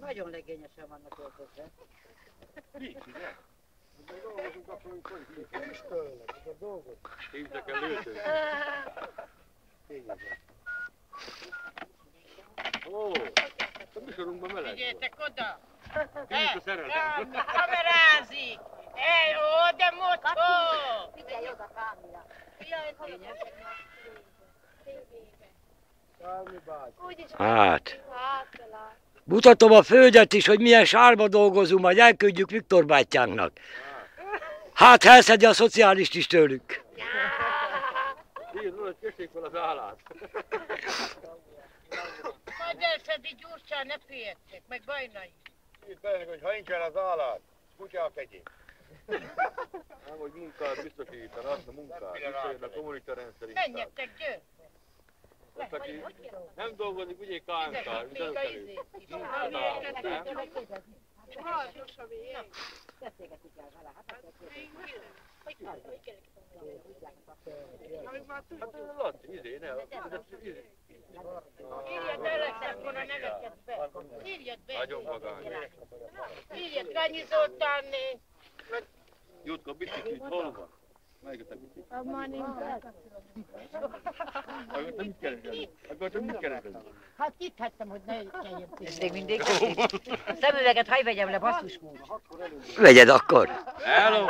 Nagyon legényesen vannak öltözve. Nincs ide. Dolgozunk akkor, hogy nincs tőlek, ez a dolgod. Hívtak el őtőt. Tényleg. Ó, a műsorunkban meleg volt. Figyeljetek oda! Figyelj a szerelem. Kamerázik! Ó, de mocskó! Figyelj oda, kámira. Kálmi bácsi. Hát. Mutatom a földet is, hogy milyen sárba dolgozunk, majd elküldjük Viktor bátyánknak. Hát elszedi a szociálist is tőlük. Írd, hogy kössék fel az állát. Majd elszedi gyorsan, ne féljetek, meg Bajna is. Írd bele, hogy ha nincsen az állát, kutyák egyéb. Nem, hogy munkát biztosítanak, a munkát, visszajön a kommunista rendszer inkább. Menjetek, győr! Azt, aki nem dolgozik, ugye KMK, üzenőkelő. Hát Laci, izé, ne, Írjad el, akkor a neveket be. Írjad be. nagyon magány. Írjad, Rányi Zoltánné. Jutka, biciklit, hol van? Melyiket a biciklit? Már nincs. Akkor te mit keresel? Akkor te mit keresel? Hát itt hagytam, hogy ne kelljen. Ez még mindig. A szemüveget hagy vegyem le, basszus kulcs. Vegyed akkor. Hello!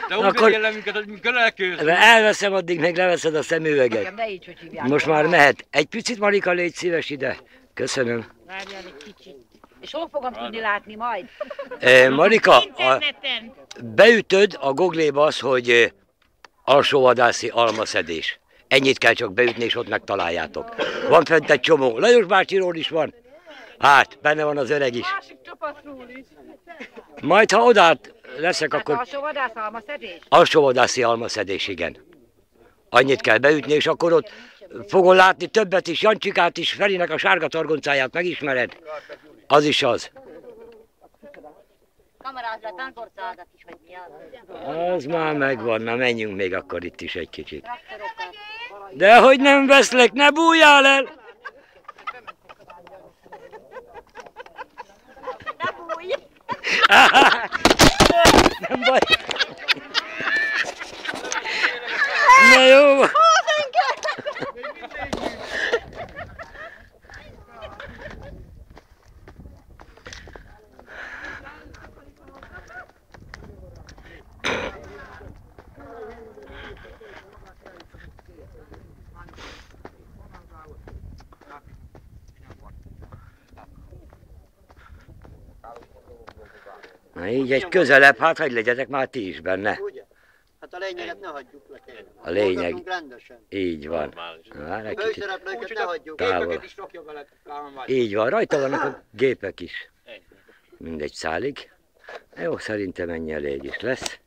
De úgy Akkor- vegyél le minket, hogy mi elkőzünk. Elveszem, addig meg leveszed a szemüveget. Nekem ne így, hogy hívják. Most már mehet. Egy picit, Marika, légy szíves ide. Köszönöm. Várjál egy kicsit. És hol fogom tudni látni majd? Marika, Interneten. beütöd a Google-ba az, hogy alsóvadászi almaszedés. Ennyit kell csak beütni, és ott megtaláljátok. Van fent egy csomó. Lajos bácsiról is van. Hát, benne van az öreg is. Másik csapatról is. Majd, ha odát leszek, Hát akkor alsó vadász almaszedés? alsóvadászi almaszedés, igen. Annyit kell beütni, és akkor ott fogod látni többet is, Jancsikát is, Ferinek a sárga targoncáját megismered. Az is az. Kamerázat, ankorcádat is, hogy mi az. Az már megvan, na menjünk még akkor itt is egy kicsit. Dehogy nem veszlek, ne bújjál el! Ne bújj! Nem baj. Na jó. Na így egy közelebb, hát hogy legyetek már ti is benne. Ugye? Hát a lényeget ne hagyjuk le kérem. A lényeg, Dolgozunk rendesen. így van. Már egy kicsit Főszereplőket ne hagyjuk. távol. is rakja bele, Kálmán. Így van, rajta vannak a gépek is. Mindegy szálig. Jó, szerintem ennyi elég is lesz.